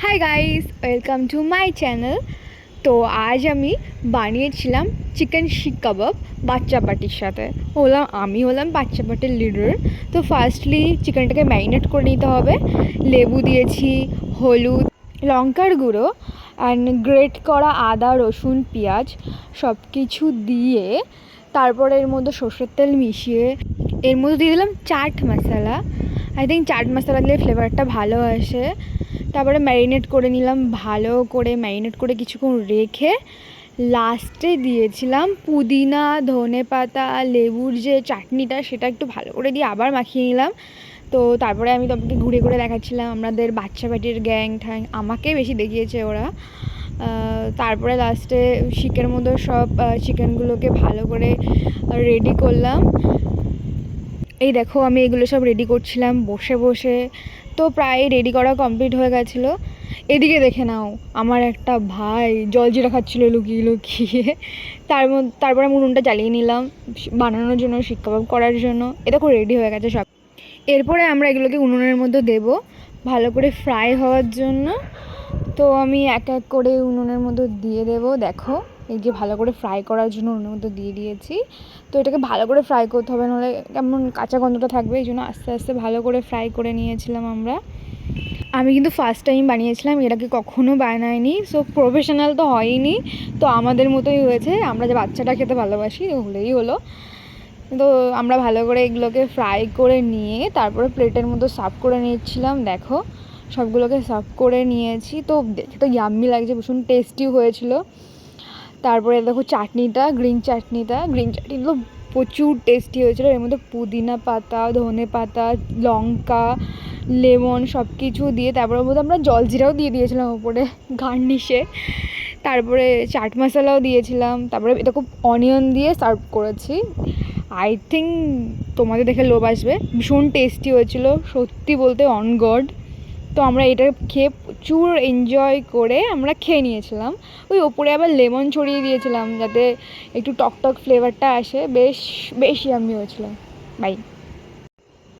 Hi guys, welcome to my channel. তো আজ আমি বানিয়েছিলাম চিকেন শিক কাবাব বাচ্চা পাটির সাথে। আমি হলাম বাচ্চা পাটির লিডার। তো ফার্স্টলি চিকেনটাকে ম্যারিনেট করে নিতে হবে। লেবু দিয়েছি, হলুদ, লঙ্কার গুঁড়ো অ্যান্ড গ্রেট করা আদা, রসুন, পেঁয়াজ সব কিছু দিয়ে তারপরে এর মধ্যে সর্ষের তেল মিশিয়ে এর মধ্যে দিয়ে দিলাম চাট মশলা। আই থিঙ্ক চাট মশলা দিলে ফ্লেভারটা ভালো আসে। তারপরে ম্যারিনেট করে নিলাম, ভালো করে ম্যারিনেট করে কিছুক্ষণ রেখে লাস্টে দিয়েছিলাম পুদিনা, ধনেপাতা, লেবুর যে চাটনিটা সেটা একটু ভালো করে দিয়ে আবার মাখিয়ে নিলাম। তো তারপরে আমি তোমাকে ঘুরে ঘুরে দেখাচ্ছিলাম আমাদের বাচ্চা পাটির গ্যাং ঠ্যাং, আমাকে বেশি দেখিয়েছে ওরা। তারপরে লাস্টে শিকের মধ্যে সব চিকেনগুলোকে ভালো করে রেডি করলাম। এই দেখো আমি এগুলো সব রেডি করছিলাম বসে বসে। তো প্রায় রেডি করা কমপ্লিট হয়ে গেছিলো। এদিকে দেখে নাও, আমার একটা ভাই জলজিরা খাচ্ছিলো লুকিয়ে লুকিয়ে। তারপরে আমি উনুনটা জ্বালিয়ে নিলাম বানানোর জন্য, শিক কাবাব করার জন্য। এ দেখো রেডি হয়ে গেছে সব। এরপরে আমরা এগুলোকে উনুনের মধ্যে দেবো ভালো করে ফ্রাই হওয়ার জন্য। তো আমি এক এক করে উনুনের মধ্যে দিয়ে দেবো। দেখো এই যে ভালো করে ফ্রাই করার জন্য উনুনের মধ্যে দিয়ে দিয়েছি। তো এটাকে ভালো করে ফ্রাই করতে হবে, নাহলে কেমন কাঁচা গন্ধটা থাকবে। এই জন্য আস্তে আস্তে ভালো করে ফ্রাই করে নিয়েছিলাম আমরা। আমি কিন্তু ফার্স্ট টাইম বানিয়েছিলাম, এটাকে কখনও বানাইনি। সো প্রফেশনাল তো হয়নি, তো আমাদের মতোই হয়েছে। আমরা যে বাচ্চাটা খেতে ভালোবাসি হলেই হলো। তো আমরা ভালো করে এগুলোকে ফ্রাই করে নিয়ে তারপরে প্লেটের মধ্যে সার্ভ করে নিচ্ছিলাম। দেখো সবগুলোকে সার্ভ করে নিয়েছি। তো দেখে তো ইয়াম্মি লাগছে, ভীষণ টেস্টি হয়েছিল। তারপরে দেখো গ্রিন চাটনিটা তো প্রচুর টেস্টি হয়েছিল। এর মধ্যে পুদিনা পাতা, ধনে পাতা, লঙ্কা, লেমন সব কিছু দিয়ে তারপরে মধ্যে আমরা জলজিরাও দিয়ে দিয়েছিলাম ওপরে গার্নিশে। তারপরে চাট মশলাও দিয়েছিলাম। তারপরে এটা খুব অনিয়ন দিয়ে সার্ভ করেছি। আই থিঙ্ক তোমাদের দেখে লোভ আসবে, ভীষণ টেস্টি হয়েছিল সত্যি বলতে, অন গড। তো আমরা এটা খেয়ে প্রচুর এনজয় করে আমরা খেয়ে নিয়েছিলাম। ওই ওপরে আবার লেমন ছড়িয়ে দিয়েছিলাম যাতে একটু টক টক ফ্লেভারটা আসে। বেশ ইয়াম্মি হয়েছিল। বাই।